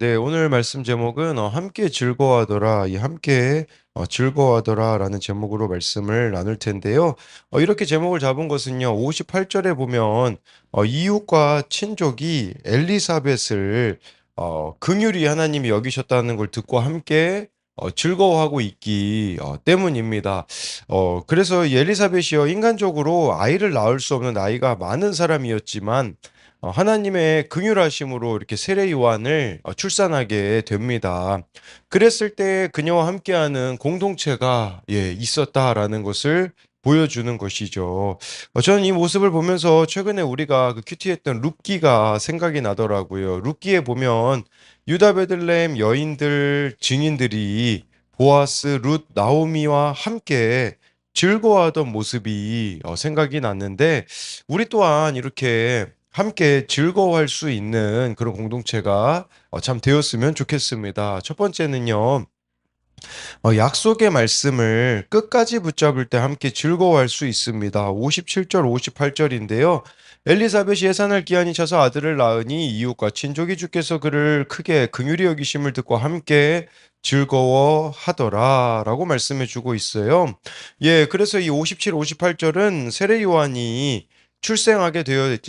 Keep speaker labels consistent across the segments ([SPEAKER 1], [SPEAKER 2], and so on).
[SPEAKER 1] 네, 오늘 말씀 제목은 함께 즐거워하더라. 이 함께 즐거워하더라라는 제목으로 말씀을 나눌 텐데요. 이렇게 제목을 잡은 것은요. 58절에 보면 이웃과 친족이 엘리사벳을 긍휼히 하나님이 여기셨다는 걸 듣고 함께 즐거워하고 있기 때문입니다. 그래서 이 엘리사벳이요, 인간적으로 아이를 낳을 수 없는 나이가 많은 사람이었지만 하나님의 긍휼하심으로 이렇게 세례 요한을 출산하게 됩니다. 그랬을 때 그녀와 함께하는 공동체가 있었다라는 것을 보여주는 것이죠. 저는 이 모습을 보면서 최근에 우리가 그 큐티했던 룻기가 생각이 나더라고요. 룻기에 보면 유다 베들레헴 여인들 증인들이 보아스, 룻, 나오미와 함께 즐거워하던 모습이 생각이 났는데, 우리 또한 이렇게 함께 즐거워할 수 있는 그런 공동체가 참 되었으면 좋겠습니다. 첫 번째는요, 약속의 말씀을 끝까지 붙잡을 때 함께 즐거워할 수 있습니다. 57절, 58절인데요. 엘리사벳이 예산할 기한이 차서 아들을 낳으니 이웃과 친족이 주께서 그를 크게 긍휼히 여기심을 듣고 함께 즐거워하더라 라고 말씀해 주고 있어요. 그래서 이 57, 58절은 세례 요한이 출생하게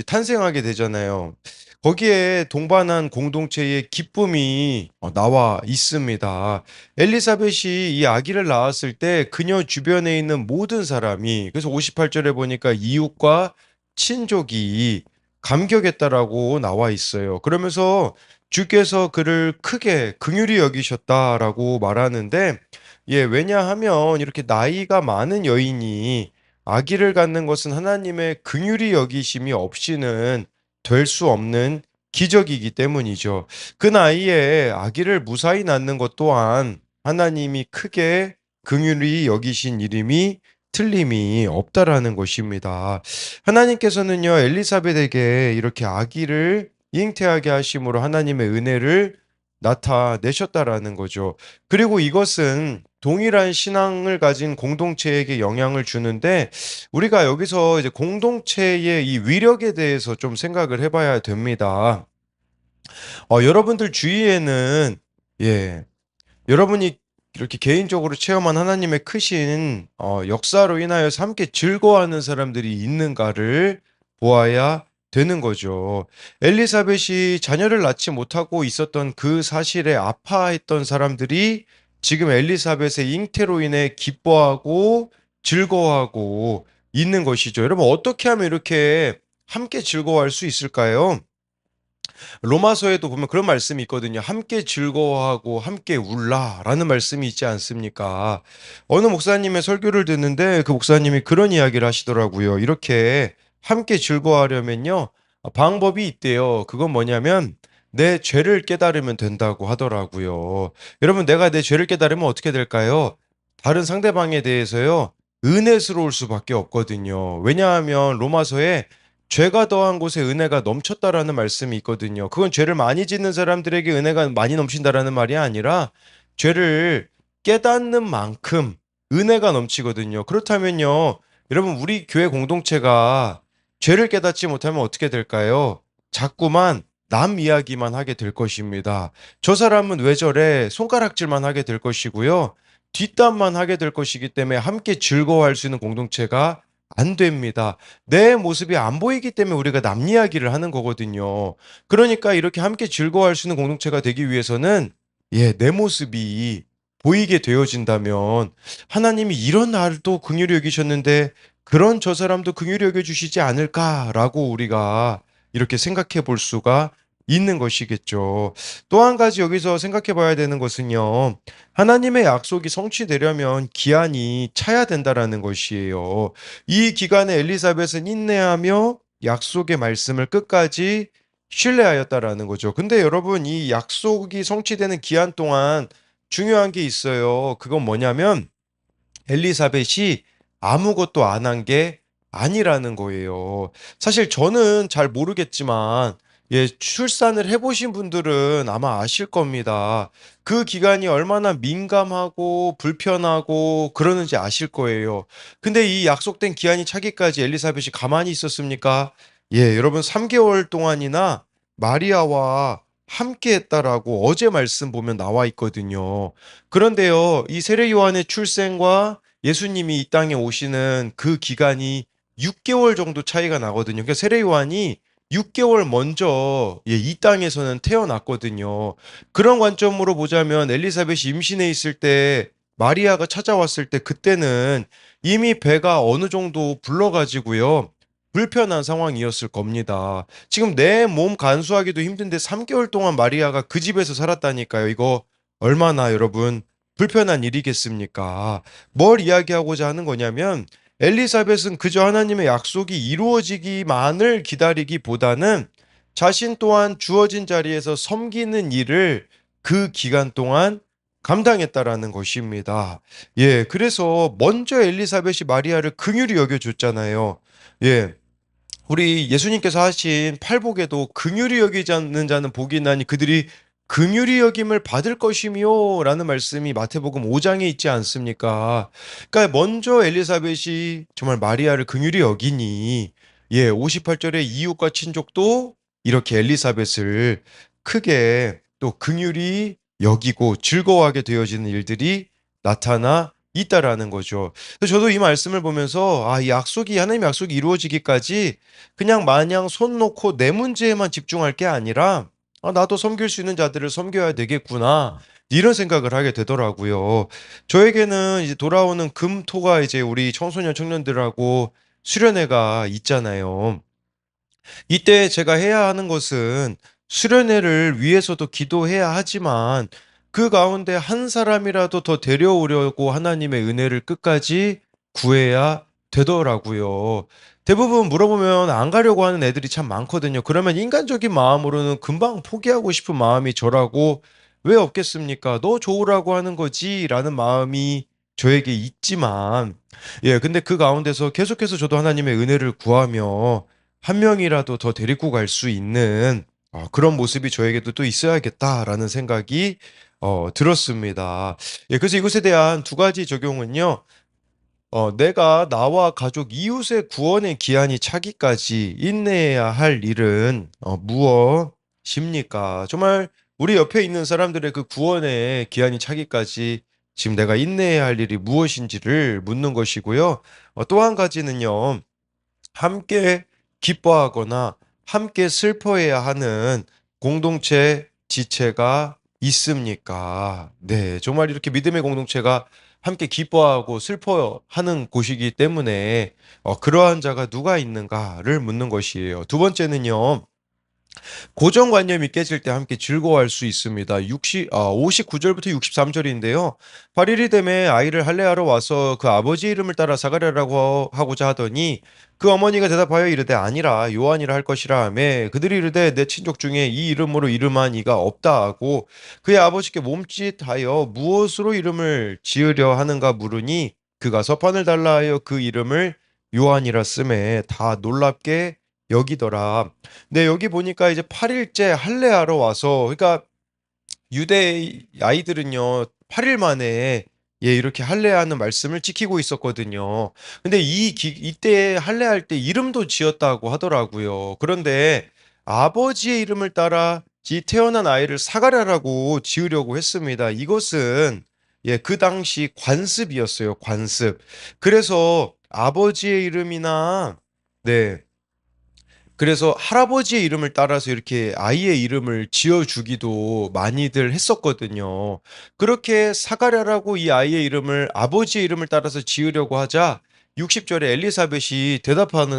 [SPEAKER 1] 탄생하게 되잖아요. 거기에 동반한 공동체의 기쁨이 나와 있습니다. 엘리사벳이 이 아기를 낳았을 때 그녀 주변에 있는 모든 사람이, 그래서 58절에 보니까 이웃과 친족이 감격했다라고 나와 있어요. 그러면서 주께서 그를 크게 긍휼히 여기셨다라고 말하는데, 왜냐하면 이렇게 나이가 많은 여인이 아기를 갖는 것은 하나님의 긍휼히 여기심이 없이는 될 수 없는 기적이기 때문이죠. 그 나이에 아기를 무사히 낳는 것 또한 하나님이 크게 긍휼히 여기신 일임이 틀림이 없다라는 것입니다. 하나님께서는요, 엘리사벳에게 이렇게 아기를 잉태하게 하심으로 하나님의 은혜를 나타내셨다라는 거죠. 그리고 이것은 동일한 신앙을 가진 공동체에게 영향을 주는데, 우리가 여기서 이제 공동체의 이 위력에 대해서 좀 생각을 해봐야 됩니다. 여러분들 주위에는 예, 여러분이 이렇게 개인적으로 체험한 하나님의 크신 역사로 인하여서 함께 즐거워하는 사람들이 있는가를 보아야 되는 거죠. 엘리사벳이 자녀를 낳지 못하고 있었던 그 사실에 아파했던 사람들이 지금 엘리사벳의 잉태로 인해 기뻐하고 즐거워하고 있는 것이죠. 여러분, 어떻게 하면 이렇게 함께 즐거워할 수 있을까요? 로마서에도 보면 그런 말씀이 있거든요. 함께 즐거워하고 함께 울라라는 말씀이 있지 않습니까? 어느 목사님의 설교를 듣는데 그 목사님이 그런 이야기를 하시더라고요. 이렇게 함께 즐거워하려면요, 방법이 있대요. 그건 뭐냐면 내 죄를 깨달으면 된다고 하더라고요. 여러분, 내가 내 죄를 깨달으면 어떻게 될까요? 다른 상대방에 대해서요, 은혜스러울 수밖에 없거든요. 왜냐하면 로마서에 죄가 더한 곳에 은혜가 넘쳤다라는 말씀이 있거든요. 그건 죄를 많이 짓는 사람들에게 은혜가 많이 넘친다라는 말이 아니라 죄를 깨닫는 만큼 은혜가 넘치거든요. 그렇다면요, 여러분, 우리 교회 공동체가 죄를 깨닫지 못하면 어떻게 될까요? 자꾸만 남 이야기만 하게 될 것입니다. 저 사람은 왜 저래? 손가락질만 하게 될 것이고요. 뒷담만 하게 될 것이기 때문에 함께 즐거워할 수 있는 공동체가 안 됩니다. 내 모습이 안 보이기 때문에 우리가 남 이야기를 하는 거거든요. 그러니까 이렇게 함께 즐거워할 수 있는 공동체가 되기 위해서는 내 모습이 보이게 되어진다면 하나님이 이런 나를 또 긍휼히 여기셨는데 그런 저 사람도 긍휼히 여겨 주시지 않을까라고 우리가 이렇게 생각해 볼 수가 있는 것이겠죠. 또 한 가지 여기서 생각해 봐야 되는 것은요. 하나님의 약속이 성취되려면 기한이 차야 된다라는 것이에요. 이 기간에 엘리사벳은 인내하며 약속의 말씀을 끝까지 신뢰하였다라는 거죠. 근데 여러분, 이 약속이 성취되는 기한 동안 중요한 게 있어요. 그건 뭐냐면 엘리사벳이 아무것도 안 한 게 아니라는 거예요. 사실 저는 잘 모르겠지만 출산을 해보신 분들은 아마 아실 겁니다. 그 기간이 얼마나 민감하고 불편하고 그러는지 아실 거예요. 근데 이 약속된 기한이 차기까지 엘리사벳이 가만히 있었습니까? 여러분, 3개월 동안이나 마리아와 함께했다라고 어제 말씀 보면 나와 있거든요. 그런데요, 이 세례 요한의 출생과 예수님이 이 땅에 오시는 그 기간이 6개월 정도 차이가 나거든요. 그러니까 세례 요한이 6개월 먼저 이 땅에서는 태어났거든요. 그런 관점으로 보자면 엘리사벳이 임신해 있을 때 마리아가 찾아왔을 때 그때는 이미 배가 어느 정도 불러가지고요. 불편한 상황이었을 겁니다. 지금 내 몸 간수하기도 힘든데 3개월 동안 마리아가 그 집에서 살았다니까요. 이거 얼마나 여러분 불편한 일이겠습니까? 뭘 이야기하고자 하는 거냐면 엘리사벳은 그저 하나님의 약속이 이루어지기만을 기다리기보다는 자신 또한 주어진 자리에서 섬기는 일을 그 기간 동안 감당했다라는 것입니다. 예, 그래서 먼저 엘리사벳이 마리아를 긍휼히 여겨줬잖아요. 예, 우리 예수님께서 하신 팔복에도 긍휼히 여기지 않는 자는 복이 있나니 그들이 긍휼히 여김을 받을 것이며라는 말씀이 마태복음 5장에 있지 않습니까? 그러니까 먼저 엘리사벳이 정말 마리아를 긍휼히 여기니 58절에 이웃과 친족도 이렇게 엘리사벳을 크게 또 긍휼히 여기고 즐거워하게 되어지는 일들이 나타나 있다라는 거죠. 그래서 저도 이 말씀을 보면서 이 약속이 하나님의 약속이 이루어지기까지 그냥 마냥 손 놓고 내 문제에만 집중할 게 아니라 나도 섬길 수 있는 자들을 섬겨야 되겠구나. 이런 생각을 하게 되더라고요. 저에게는 이제 돌아오는 금토가 이제 우리 청소년 청년들하고 수련회가 있잖아요. 이때 제가 해야 하는 것은 수련회를 위해서도 기도해야 하지만 그 가운데 한 사람이라도 더 데려오려고 하나님의 은혜를 끝까지 구해야 되더라고요. 대부분 물어보면 안 가려고 하는 애들이 참 많거든요. 그러면 인간적인 마음으로는 금방 포기하고 싶은 마음이 저라고 왜 없겠습니까? 너 좋으라고 하는 거지 라는 마음이 저에게 있지만 근데 그 가운데서 계속해서 저도 하나님의 은혜를 구하며 한 명이라도 더 데리고 갈 수 있는 그런 모습이 저에게도 또 있어야겠다라는 생각이 들었습니다. 그래서 이것에 대한 두 가지 적용은요. 내가 나와 가족 이웃의 구원의 기한이 차기까지 인내해야 할 일은 무엇입니까? 정말 우리 옆에 있는 사람들의 그 구원의 기한이 차기까지 지금 내가 인내해야 할 일이 무엇인지를 묻는 것이고요. 또 한 가지는요. 함께 기뻐하거나 함께 슬퍼해야 하는 공동체 지체가 있습니까? 네, 정말 이렇게 믿음의 공동체가 함께 기뻐하고 슬퍼하는 곳이기 때문에 그러한 자가 누가 있는가를 묻는 것이에요. 두 번째는요. 고정관념이 깨질 때 함께 즐거워할 수 있습니다. 59절부터 63절인데요. 8일이 되매 아이를 할례하러 와서 그 아버지 이름을 따라 사가랴라고 하고자 하더니 그 어머니가 대답하여 이르되 아니라 요한이라 할 것이라 하매 그들이 이르되 내 친족 중에 이 이름으로 이름한 이가 없다 하고 그의 아버지께 몸짓하여 무엇으로 이름을 지으려 하는가 물으니 그가 서판을 달라 하여 그 이름을 요한이라 쓰매 다 놀랍게 여기더라. 네, 여기 보니까 이제 8일째 할례하러 와서, 그러니까 유대 아이들은요, 8일 만에 이렇게 할례하는 말씀을 지키고 있었거든요. 근데 이때 할례할 때 이름도 지었다고 하더라고요. 그런데 아버지의 이름을 따라 이 태어난 아이를 사가랴라고 지으려고 했습니다. 이것은 그 당시 관습이었어요. 관습. 그래서 아버지의 이름이나 네. 그래서 할아버지의 이름을 따라서 이렇게 아이의 이름을 지어주기도 많이들 했었거든요. 그렇게 사가랴라고 이 아이의 이름을 아버지의 이름을 따라서 지으려고 하자 60절에 엘리사벳이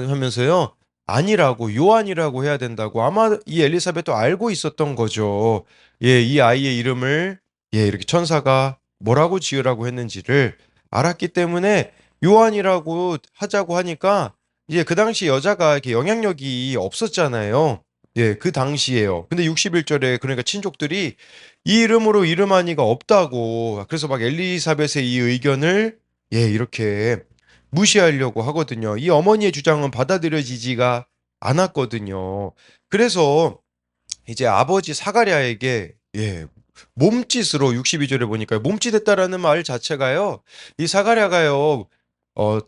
[SPEAKER 1] 하면서요. 아니라고 요한이라고 해야 된다고 아마 이 엘리사벳도 알고 있었던 거죠. 이 아이의 이름을 이렇게 천사가 뭐라고 지으라고 했는지를 알았기 때문에 요한이라고 하자고 하니까 이제 그 당시 여자가 이렇게 영향력이 없었잖아요. 그 당시에요. 근데 61절에 그러니까 친족들이 이 이름으로 이름한 이가 없다고 그래서 막 엘리사벳의 이 의견을 이렇게 무시하려고 하거든요. 이 어머니의 주장은 받아들여지지가 않았거든요. 그래서 이제 아버지 사가랴에게 몸짓으로 62절에 보니까 몸짓했다라는 말 자체가요. 이 사가랴가요. 어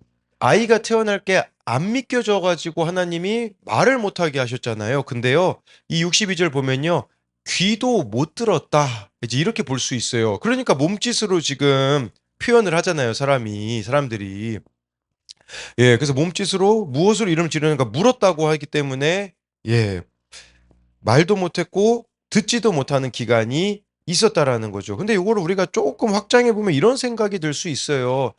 [SPEAKER 1] 아이가 태어날 게 안 믿겨져 가지고 하나님이 말을 못 하게 하셨잖아요. 근데요. 이 62절 보면요. 귀도 못 들었다. 이제 이렇게 볼 수 있어요. 그러니까 몸짓으로 지금 표현을 하잖아요, 사람들이. 예, 그래서 몸짓으로 무엇으로 이름을 지르는가 물었다고 하기 때문에 예, 말도 못했고 듣지도 못하는 기간이 있었다라는 거죠. 근데 요거를 우리가 조금 확장해 보면 이런 생각이 들 수 있어요.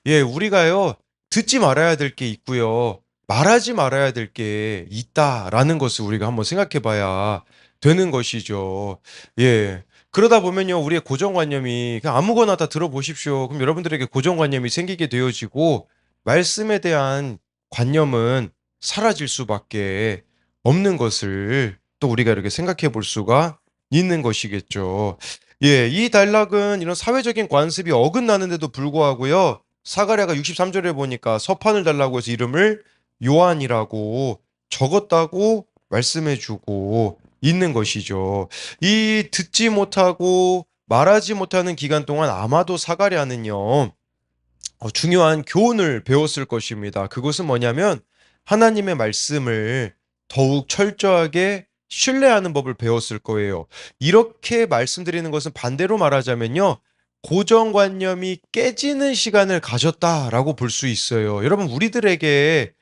[SPEAKER 1] 예, 우리가요, 듣지 말아야 될 게 있고요, 말하지 말아야 될 게 있다라는 것을 우리가 한번 생각해 봐야 되는 것이죠. 예. 그러다 보면요, 우리의 고정관념이 그냥 아무거나 다 들어보십시오. 그럼 여러분들에게 고정관념이 생기게 되어지고 말씀에 대한 관념은 사라질 수밖에 없는 것을 또 우리가 이렇게 생각해 볼 수가 있는 것이겠죠. 예, 이 단락은 이런 사회적인 관습이 어긋나는데도 불구하고요, 사가랴가 63절에 보니까 서판을 달라고 해서 이름을 요한이라고 적었다고 말씀해 주고 있는 것이죠. 이 듣지 못하고 말하지 못하는 기간 동안 아마도 사가랴는요, 중요한 교훈을 배웠을 것입니다. 그것은 뭐냐면 하나님의 말씀을 더욱 철저하게 신뢰하는 법을 배웠을 거예요. 이렇게 말씀드리는 것은 반대로 말하자면요, 고정관념이 깨지는 시간을 가졌다라고 볼 수 있어요. 여러분, 우리들에게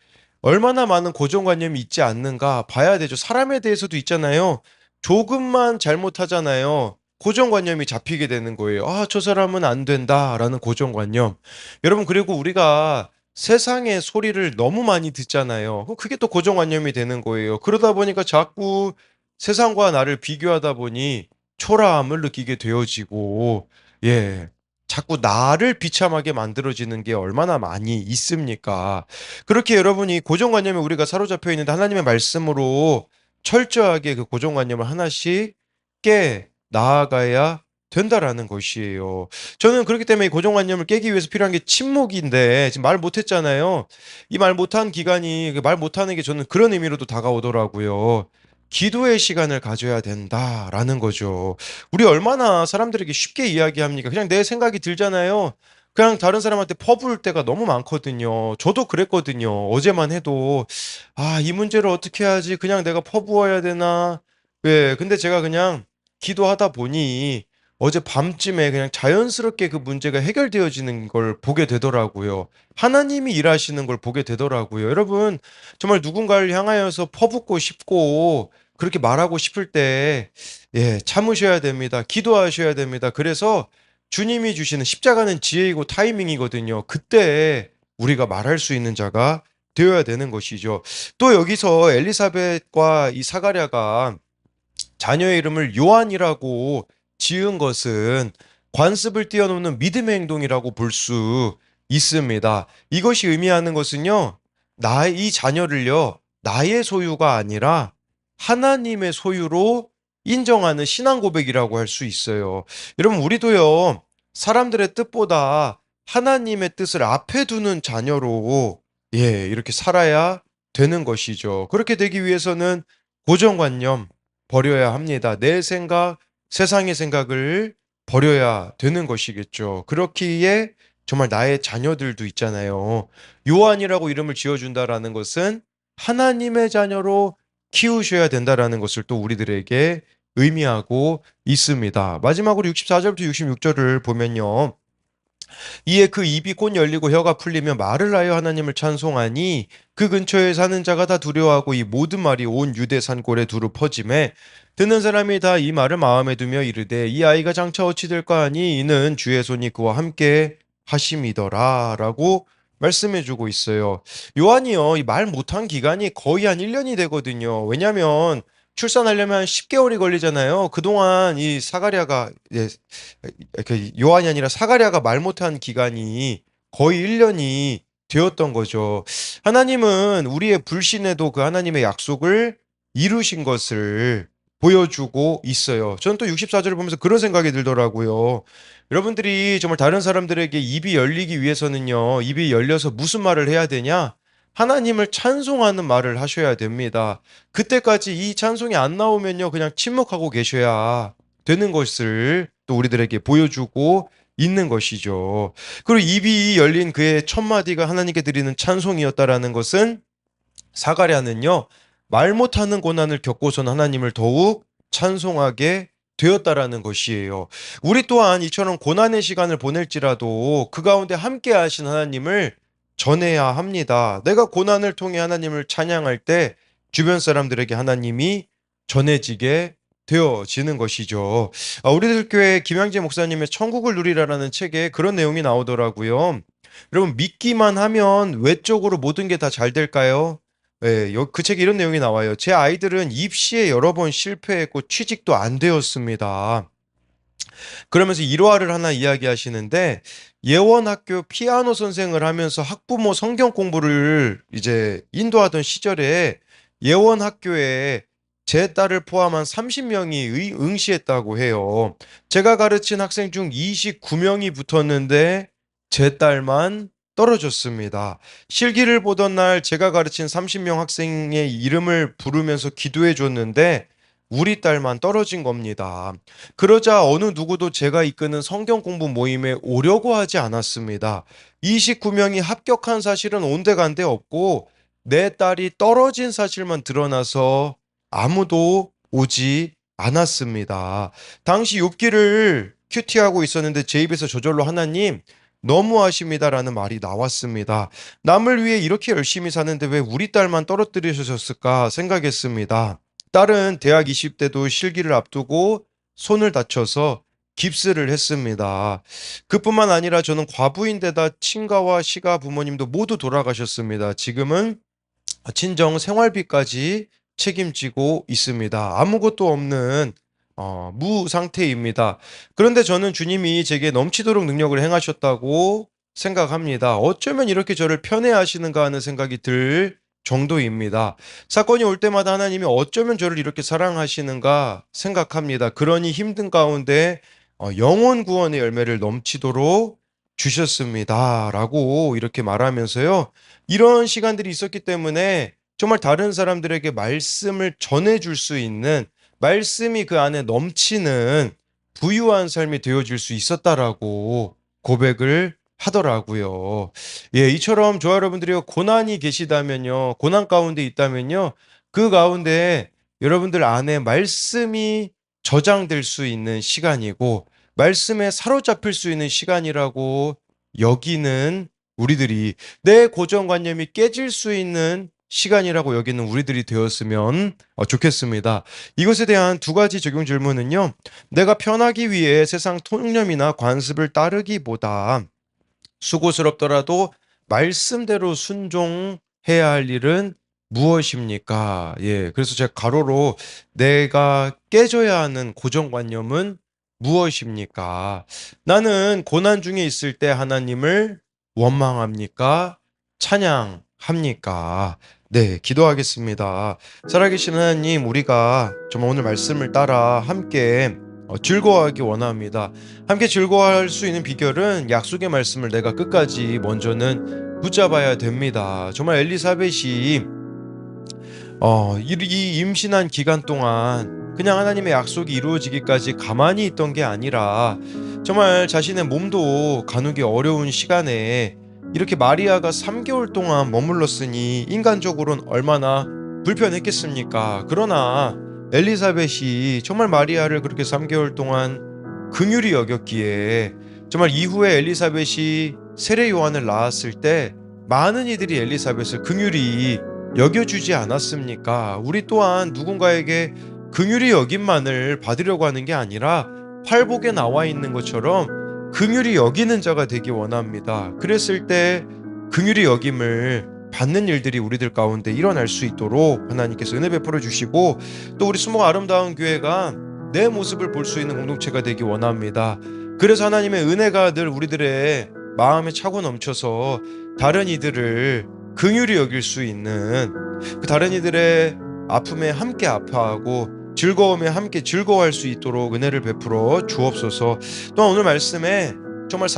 [SPEAKER 1] 얼마나 많은 고정관념이 있지 않는가 봐야 되죠. 사람에 대해서도 있잖아요. 조금만 잘못하잖아요, 고정관념이 잡히게 되는 거예요. 아, 저 사람은 안 된다라는 고정관념. 여러분, 그리고 우리가 세상의 소리를 너무 많이 듣잖아요. 그럼 그게 또 고정관념이 되는 거예요. 그러다 보니까 자꾸 세상과 나를 비교하다 보니 초라함을 느끼게 되어지고, 예, 자꾸 나를 비참하게 만들어지는 게 얼마나 많이 있습니까? 그렇게 여러분이 고정관념에 우리가 사로잡혀 있는데 하나님의 말씀으로 철저하게 그 고정관념을 하나씩 깨 나아가야 된다라는 것이에요. 저는 그렇기 때문에 이 고정관념을 깨기 위해서 필요한 게 침묵인데, 지금 말 못했잖아요. 이 말 못한 기간이, 말 못하는 게 저는 그런 의미로도 다가오더라고요. 기도의 시간을 가져야 된다라는 거죠. 우리 얼마나 사람들에게 쉽게 이야기합니까? 그냥 내 생각이 들잖아요. 그냥 다른 사람한테 퍼부을 때가 너무 많거든요. 저도 그랬거든요. 어제만 해도 아, 이 문제를 어떻게 해야지? 그냥 내가 퍼부어야 되나? 예, 근데 제가 그냥 기도하다 보니 어제 밤쯤에 그냥 자연스럽게 그 문제가 해결되어지는 걸 보게 되더라고요. 하나님이 일하시는 걸 보게 되더라고요. 여러분, 정말 누군가를 향하여서 퍼붓고 싶고 그렇게 말하고 싶을 때, 예, 참으셔야 됩니다. 기도하셔야 됩니다. 그래서 주님이 주시는 십자가는 지혜이고 타이밍이거든요. 그때 우리가 말할 수 있는 자가 되어야 되는 것이죠. 또 여기서 엘리사벳과 이 사가랴가 자녀의 이름을 요한이라고 지은 것은 관습을 뛰어넘는 믿음의 행동이라고 볼 수 있습니다. 이것이 의미하는 것은요, 이 자녀를요, 나의 소유가 아니라 하나님의 소유로 인정하는 신앙 고백이라고 할 수 있어요. 여러분, 우리도요, 사람들의 뜻보다 하나님의 뜻을 앞에 두는 자녀로, 예, 이렇게 살아야 되는 것이죠. 그렇게 되기 위해서는 고정관념 버려야 합니다. 내 생각, 세상의 생각을 버려야 되는 것이겠죠. 그렇기에 정말 나의 자녀들도 있잖아요. 요한이라고 이름을 지어준다라는 것은 하나님의 자녀로 키우셔야 된다라는 것을 또 우리들에게 의미하고 있습니다. 마지막으로 64절부터 66절을 보면요, 이에 그 입이 곧 열리고 혀가 풀리며 말을 하여 하나님을 찬송하니 그 근처에 사는 자가 다 두려워하고 이 모든 말이 온 유대 산골에 두루 퍼짐에 듣는 사람이 다 이 말을 마음에 두며 이르되 이 아이가 장차 어찌 될까 하니 이는 주의 손이 그와 함께 하심이더라라고 말씀해 주고 있어요. 요한이요, 이 말 못한 기간이 거의 한 1년이 되거든요. 왜냐면 출산하려면 한 10개월이 걸리잖아요. 그동안 이 사가랴가, 예, 그 요한이 아니라 사가랴가 말 못한 기간이 거의 1년이 되었던 거죠. 하나님은 우리의 불신에도 그 하나님의 약속을 이루신 것을 보여주고 있어요. 저는 또 64절을 보면서 그런 생각이 들더라고요. 여러분들이 정말 다른 사람들에게 입이 열리기 위해서는요, 입이 열려서 무슨 말을 해야 되냐? 하나님을 찬송하는 말을 하셔야 됩니다. 그때까지 이 찬송이 안 나오면요, 그냥 침묵하고 계셔야 되는 것을 또 우리들에게 보여주고 있는 것이죠. 그리고 입이 열린 그의 첫 마디가 하나님께 드리는 찬송이었다라는 것은 사가랴는요, 말 못하는 고난을 겪고선 하나님을 더욱 찬송하게 되었다라는 것이에요. 우리 또한 이처럼 고난의 시간을 보낼지라도 그 가운데 함께 하신 하나님을 전해야 합니다. 내가 고난을 통해 하나님을 찬양할 때 주변 사람들에게 하나님이 전해지게 되어지는 것이죠. 우리들 교회 김양재 목사님의 천국을 누리라라는 책에 그런 내용이 나오더라고요. 여러분, 믿기만 하면 외적으로 모든 게 다 잘 될까요? 예, 그 책에 이런 내용이 나와요. 제 아이들은 입시에 여러 번 실패했고 취직도 안 되었습니다. 그러면서 일화를 하나 이야기하시는데, 예원학교 피아노 선생을 하면서 학부모 성경 공부를 이제 인도하던 시절에 예원학교에 제 딸을 포함한 30명이 응시했다고 해요. 제가 가르친 학생 중 29명이 붙었는데 제 딸만 떨어졌습니다. 실기를 보던 날 제가 가르친 30명 학생의 이름을 부르면서 기도해 줬는데 우리 딸만 떨어진 겁니다. 그러자 어느 누구도 제가 이끄는 성경 공부 모임에 오려고 하지 않았습니다. 29명이 합격한 사실은 온데간데 없고 내 딸이 떨어진 사실만 드러나서 아무도 오지 않았습니다. 당시 욥기를 큐티하고 있었는데 제 입에서 저절로 하나님 너무하십니다라는 말이 나왔습니다. 남을 위해 이렇게 열심히 사는데 왜 우리 딸만 떨어뜨리셨을까 생각했습니다. 딸은 대학 20대도 실기를 앞두고 손을 다쳐서 깁스를 했습니다. 그뿐만 아니라 저는 과부인데다 친가와 시가 부모님도 모두 돌아가셨습니다. 지금은 친정 생활비까지 책임지고 있습니다. 아무것도 없는 무 상태입니다. 그런데 저는 주님이 제게 넘치도록 능력을 행하셨다고 생각합니다. 어쩌면 이렇게 저를 편애하시는가 하는 생각이 들 정도입니다. 사건이 올 때마다 하나님이 어쩌면 저를 이렇게 사랑하시는가 생각합니다. 그러니 힘든 가운데 영혼 구원의 열매를 넘치도록 주셨습니다. 라고 이렇게 말하면서요. 이런 시간들이 있었기 때문에 정말 다른 사람들에게 말씀을 전해줄 수 있는, 말씀이 그 안에 넘치는 부유한 삶이 되어질 수 있었다라고 고백을 하더라고요. 예, 이처럼 저와 여러분들이 고난이 계시다면요, 고난 가운데 있다면요, 그 가운데 여러분들 안에 말씀이 저장될 수 있는 시간이고, 말씀에 사로잡힐 수 있는 시간이라고 여기는 우리들이, 내 고정관념이 깨질 수 있는 시간이라고 여기는 우리들이 되었으면 좋겠습니다. 이것에 대한 두 가지 적용 질문은요, 내가 편하기 위해 세상 통념이나 관습을 따르기보다 수고스럽더라도 말씀대로 순종해야 할 일은 무엇입니까? 예, 그래서 제가 가로로 내가 깨져야 하는 고정관념은 무엇입니까? 나는 고난 중에 있을 때 하나님을 원망합니까? 찬양합니까? 네, 기도하겠습니다. 살아계신 하나님, 우리가 정말 오늘 말씀을 따라 함께 즐거워하기 원합니다. 함께 즐거워할 수 있는 비결은 약속의 말씀을 내가 끝까지 먼저는 붙잡아야 됩니다. 정말 엘리사벳이 이 임신한 기간 동안 그냥 하나님의 약속이 이루어지기까지 가만히 있던 게 아니라 정말 자신의 몸도 가누기 어려운 시간에 이렇게 마리아가 3개월 동안 머물렀으니 인간적으로는 얼마나 불편했겠습니까? 그러나 엘리사벳이 정말 마리아를 그렇게 3개월 동안 긍휼히 여겼기에 정말 이후에 엘리사벳이 세례 요한을 낳았을 때 많은 이들이 엘리사벳을 긍휼히 여겨주지 않았습니까? 우리 또한 누군가에게 긍휼히 여김만을 받으려고 하는 게 아니라 팔복에 나와 있는 것처럼 긍휼히 여기는 자가 되기 원합니다. 그랬을 때 긍휼히 여김을 받는 일들이 우리들 가운데 일어날 수 있도록 하나님께서 은혜 베풀어 주시고, 또 우리 수목 아름다운 교회가 내 모습을 볼 수 있는 공동체가 되기 원합니다. 그래서 하나님의 은혜가 늘 우리들의 마음에 차고 넘쳐서 다른 이들을 긍휼히 여길 수 있는, 그 다른 이들의 아픔에 함께 아파하고 즐거움에 함께 즐거워할 수 있도록 은혜를 베풀어 주옵소서. 또한 오늘 말씀에 정말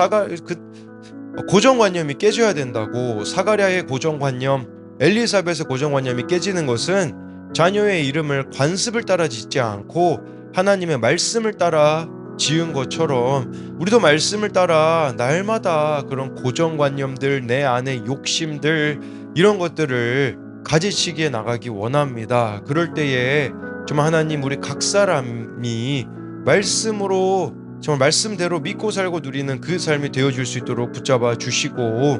[SPEAKER 1] 고정관념이 깨져야 된다고, 사가랴의 고정관념, 엘리사벳의 고정관념이 깨지는 것은 자녀의 이름을 관습을 따라 짓지 않고 하나님의 말씀을 따라 지은 것처럼 우리도 말씀을 따라 날마다 그런 고정관념들, 내 안의 욕심들, 이런 것들을 가지치기에 나가기 원합니다. 그럴 때에 정말 하나님, 우리 각 사람이 말씀으로 정말 말씀대로 믿고 살고 누리는 그 삶이 되어줄 수 있도록 붙잡아 주시고,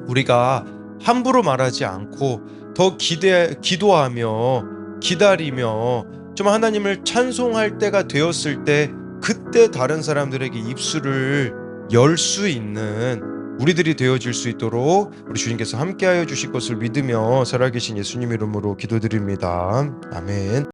[SPEAKER 1] 우리가 함부로 말하지 않고 더 기도하며 기다리며 좀 하나님을 찬송할 때가 되었을 때, 그때 다른 사람들에게 입술을 열 수 있는 우리들이 되어질 수 있도록 우리 주님께서 함께하여 주실 것을 믿으며 살아계신 예수님 이름으로 기도드립니다. 아멘.